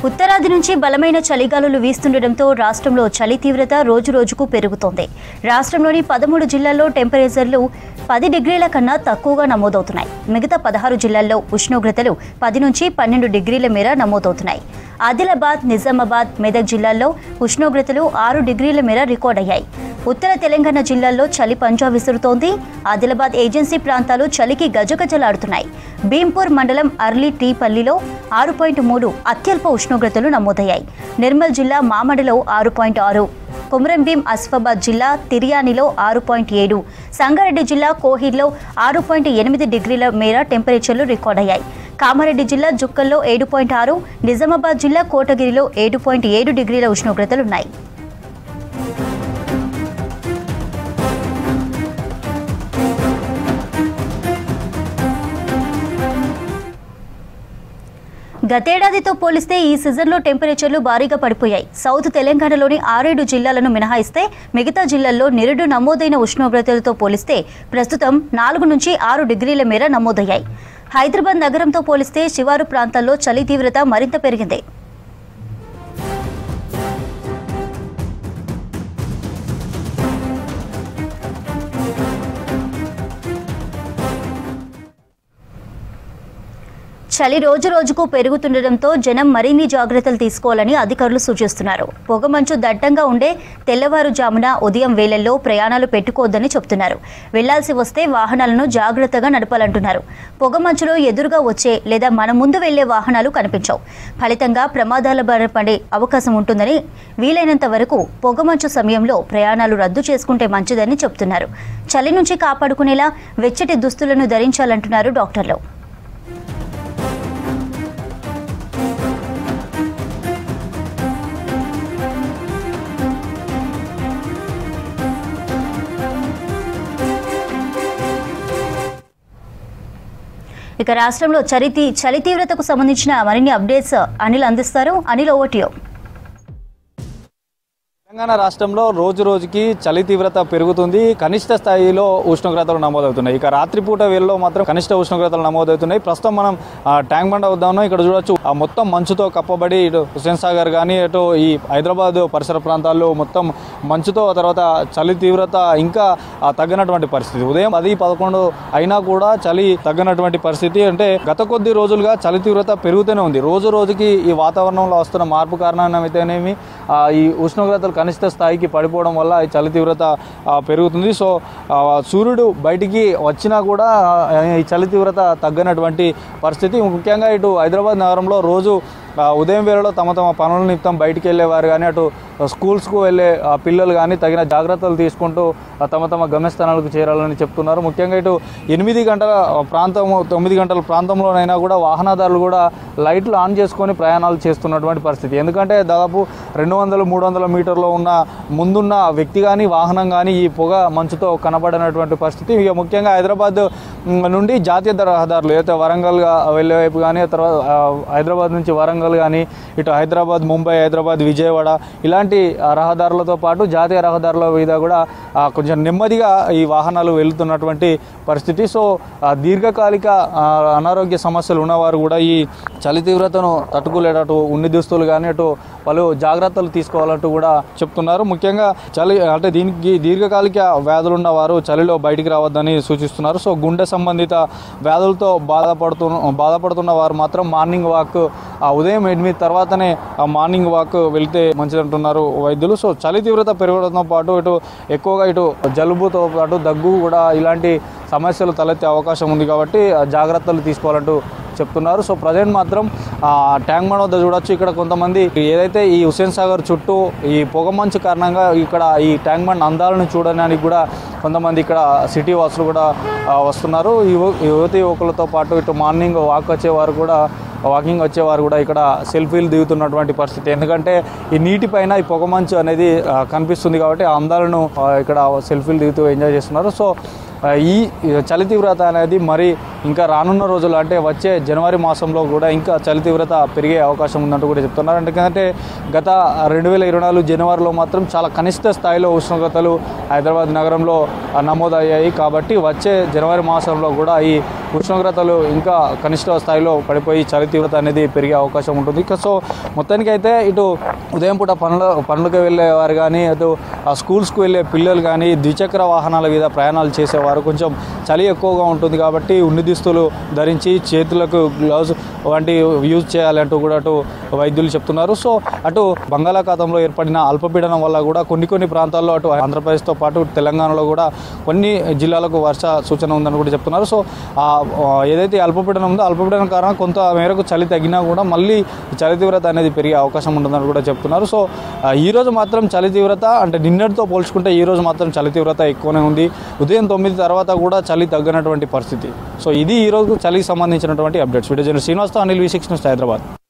ఉత్తరాది నుంచి బలమైన చలిగాలులు వీస్తుండటంతో రాష్ట్రంలో చలి తీవ్రత రోజురోజుకు పెరుగుతోంది. రాష్ట్రంలోని 13 జిల్లాల్లో టెంపరేచర్లు 10 డిగ్రీల కన్నా తక్కువగా నమోదవుతున్నాయి. మిగతా 16 జిల్లాల్లో ఉష్ణోగ్రతలు 10 నుంచి 12 డిగ్రీల మేర నమోదవుతున్నాయి. ఆదిలాబాద్, నిజామాబాద్, మెదక్ జిల్లాల్లో ఉష్ణోగ్రతలు 6 డిగ్రీల మేర రికార్డయ్యాయి. ఉత్తర తెలంగాణ జిల్లాల్లో చలి పంజా విసురుతోంది. ఆదిలాబాద్ ఏజెన్సీ ప్రాంతాలు చలికి గజగజలాడుతున్నాయి. భీంపూర్ మండలం అర్లీ టీపల్లిలో 6.3 అత్యల్ప ఉష్ణోగ్రతలు నమోదయ్యాయి. నిర్మల్ జిల్లా మామడలో 6.6, కొమరంభీం ఆసిఫాబాద్ జిల్లా తిర్యానిలో 6.7, సంగారెడ్డి జిల్లా కోహిర్లో 6.8 డిగ్రీల మేర టెంపరేచర్లు రికార్డయ్యాయి. కామారెడ్డి జిల్లా జుక్కల్లో 7.6, నిజామాబాద్ జిల్లా కోటగిరిలో 7.7 డిగ్రీల ఉష్ణోగ్రతలున్నాయి. గతేడాదితో పోలిస్తే ఈ సీజన్లో టెంపరేచర్లు భారీగా పడిపోయాయి. సౌత్ తెలంగాణలోని 6-7 జిల్లాలను మినహాయిస్తే మిగతా జిల్లాల్లో నిరుడు నమోదైన ఉష్ణోగ్రతలతో పోలిస్తే ప్రస్తుతం 4 నుంచి 6 డిగ్రీల మేర నమోదయ్యాయి. హైదరాబాద్ నగరంతో పోలిస్తే శివారు ప్రాంతాల్లో చలి తీవ్రత మరింత పెరిగింది. చలి రోజురోజుకు పెరుగుతుండటంతో జనం మరిన్ని జాగ్రత్తలు తీసుకోవాలని అధికారులు సూచిస్తున్నారు. పొగమంచు దట్టంగా ఉండే తెల్లవారుజామున, ఉదయం వేళల్లో ప్రయాణాలు పెట్టుకోవద్దని చెబుతున్నారు. వెళ్లాల్సి వస్తే వాహనాలను జాగ్రత్తగా నడపాలంటున్నారు. పొగమంచులో ఎదురుగా వచ్చే లేదా మన ముందు వెళ్లే వాహనాలు కనిపించవు. ఫలితంగా ప్రమాదాల బారిన పడే అవకాశం ఉంటుందని, వీలైనంత వరకు పొగమంచు సమయంలో ప్రయాణాలు రద్దు చేసుకుంటే మంచిదని చెబుతున్నారు. చలి నుంచి కాపాడుకునేలా వెచ్చటి దుస్తులను ధరించాలంటున్నారు డాక్టర్లు. ఇక రాష్ట్రంలో చలి తీవ్రతకు సంబంధించిన మరిన్ని అప్డేట్స్ అనిల్ అందిస్తారు. Anil, over to you. Telangana రాష్ట్రంలో రోజు రోజుకి చలి తీవ్రత పెరుగుతుంది. కనిష్ట స్థాయిలో ఉష్ణోగ్రతలు నమోదవుతున్నాయి. ఇక రాత్రిపూట వేళలో మాత్రం కనిష్ట ఉష్ణోగ్రతలు నమోదవుతున్నాయి. ప్రస్తుతం మనం ట్యాంక్ బండ్ వద్దాము. ఇక్కడ చూడొచ్చు, మొత్తం మంచుతో కప్పబడి ఇటు హుస్సేన్ సాగర్ కానీ ఇటు ఈ హైదరాబాద్ పరిసర ప్రాంతాల్లో మొత్తం మంచుతో, తర్వాత చలి తీవ్రత ఇంకా తగ్గినటువంటి పరిస్థితి. ఉదయం 10-11 అయినా కూడా చలి తగ్గినటువంటి పరిస్థితి. అంటే గత కొద్ది రోజులుగా చలి తీవ్రత పెరుగుతూనే ఉంది. రోజు రోజుకి ఈ వాతావరణంలో వస్తున్న మార్పు కారణంగా అయితేనేమి ఈ ఉష్ణోగ్రతలు కనిష్ట స్థాయికి పడిపోవడం వల్ల ఈ చలి తీవ్రత పెరుగుతుంది. సో సూర్యుడు బయటికి వచ్చినా కూడా ఈ చలి తీవ్రత తగ్గనటువంటి పరిస్థితి. ముఖ్యంగా ఇటు హైదరాబాద్ నగరంలో రోజు ఉదయం వేళలో తమ పనుల నిమిత్తం బయటికి వెళ్ళేవారు కానీ, అటు స్కూల్స్కు వెళ్ళే పిల్లలు కానీ తగిన జాగ్రత్తలు తీసుకుంటూ తమ గమ్యస్థానాలకు చేరాలని చెప్తున్నారు. ముఖ్యంగా ఇటు 8 గంటల ప్రాంతం, 9 గంటల ప్రాంతంలోనైనా కూడా వాహనదారులు కూడా లైట్లు ఆన్ చేసుకొని ప్రయాణాలు చేస్తున్నటువంటి పరిస్థితి. ఎందుకంటే దాదాపు 200-300 మీటర్లో ఉన్న ముందున్న వ్యక్తి కానీ, వాహనం కానీ ఈ పొగ మంచుతో కనబడినటువంటి పరిస్థితి. ఇక ముఖ్యంగా హైదరాబాద్ నుండి జాతీయ రహదారులు అయితే వరంగల్గా వెళ్ళే వైపు కానీ, తర్వాత హైదరాబాద్ నుంచి వరంగల్ కానీ, ఇటు హైదరాబాద్, ముంబై, హైదరాబాద్, విజయవాడ ఇలాంటి రహదారులతో పాటు జాతీయ రహదారుల మీద కూడా కొంచెం నెమ్మదిగా ఈ వాహనాలు వెళ్తున్నటువంటి పరిస్థితి. సో దీర్ఘకాలిక అనారోగ్య సమస్యలు ఉన్నవారు కూడా ఈ చలి తీవ్రతను తట్టుకోలేటట్టు ఉన్ని దుస్తులు కానీ అటు పలు జాగ్రత్తలు తీసుకోవాలంటూ కూడా చెప్తున్నారు. ముఖ్యంగా చలి అంటే దీనికి దీర్ఘకాలిక వ్యాధులు ఉన్నవారు చలిలో బయటికి రావద్దని సూచిస్తున్నారు. సో గుండె సంబంధిత వ్యాధులతో బాధపడుతున్న వారు మాత్రం మార్నింగ్ వాక్, ఉదయం 8 తర్వాతనే మార్నింగ్ వాక్ వెళ్తే మంచిదంటున్నారు వైద్యులు. సో చలి తీవ్రత పెరగడంతో పాటు ఎక్కువగా జలుబుతో పాటు దగ్గు కూడా ఇలాంటి సమస్యలు తలెత్తే అవకాశం ఉంది కాబట్టి జాగ్రత్తలు తీసుకోవాలంటూ చెప్తున్నారు. సో ప్రజెంట్ మాత్రం ట్యాంక్ బండ్ వద్ద చూడొచ్చు, ఇక్కడ కొంతమంది ఏదైతే ఈ హుస్సేన్ సాగర్ చుట్టూ ఈ పొగమంచు కారణంగా ఇక్కడ ఈ ట్యాంక్ బండ్ అందాలను చూడడానికి కూడా కొంతమంది ఇక్కడ సిటీ వాసులు కూడా వస్తున్నారు. యువతి యువకులతో పాటు ఇటు మార్నింగ్ వాకింగ్ వచ్చేవారు కూడా ఇక్కడ సెల్ఫీలు దిగుతున్నటువంటి పరిస్థితి. ఎందుకంటే ఈ నీటిపైన ఈ పొగమంచు అనేది కనిపిస్తుంది కాబట్టి ఆ అందాలను ఇక్కడ సెల్ఫీలు దిగుతూ ఎంజాయ్ చేస్తున్నారు. సో ఈ చలి తీవ్రత అనేది మరి ఇంకా రానున్న రోజులు అంటే వచ్చే జనవరి మాసంలో కూడా ఇంకా చలి తీవ్రత పెరిగే అవకాశం ఉందంటూ కూడా చెప్తున్నారు. ఎందుకంటే గత 2024 జనవరిలో మాత్రం చాలా కనిష్ట స్థాయిలో ఉష్ణోగ్రతలు హైదరాబాద్ నగరంలో నమోదయ్యాయి. కాబట్టి వచ్చే జనవరి మాసంలో కూడా ఈ ఉష్ణోగ్రతలు ఇంకా కనిష్ట స్థాయిలో పడిపోయి చలి తీవ్రత అనేది పెరిగే అవకాశం ఉంటుంది. సో మొత్తానికైతే ఇటు ఉదయం పూట పనులకు వెళ్ళేవారు కానీ అటు స్కూల్స్కి వెళ్ళే పిల్లలు కానీ ద్విచక్ర వాహనాల మీద ప్రయాణాలు చేసేవారు కొంచెం చలి ఎక్కువగా ఉంటుంది కాబట్టి ఉన్ని దుస్తులు ధరించి చేతులకు గ్లౌజ్ వంటి యూజ్ చేయాలంటూ కూడా అటు వైద్యులు చెప్తున్నారు. సో అటు బంగాళాఖాతంలో ఏర్పడిన అల్పపీడనం వల్ల కూడా కొన్ని ప్రాంతాల్లో అటు ఆంధ్రప్రదేశ్తో పాటు తెలంగాణలో కూడా కొన్ని జిల్లాలకు వర్ష సూచన ఉందని కూడా చెప్తున్నారు. సో ఏదైతే అల్పపీడనం ఉందో అల్పపీడనం కారణంగా కొంత మేరకు చలి తగ్గినా కూడా మళ్ళీ చలి తీవ్రత అనేది పెరిగే అవకాశం ఉంటుందని కూడా చెప్తున్నారు. సో ఈరోజు మాత్రం చలి తీవ్రత అంటే నిన్నటితో పోల్చుకుంటే ఈరోజు మాత్రం చలి తీవ్రత ఎక్కువనే ఉంది. ఉదయం 9 తర్వాత కూడా చలి తగ్గినటువంటి పరిస్థితి. సో ఇది ఈరోజు చలికి సంబంధించినటువంటి అప్డేట్స్. వీడియో జర్నలిస్ట్ శ్రీనివాస్తో అనిల్ V6 న్యూస్ హైదరాబాద్.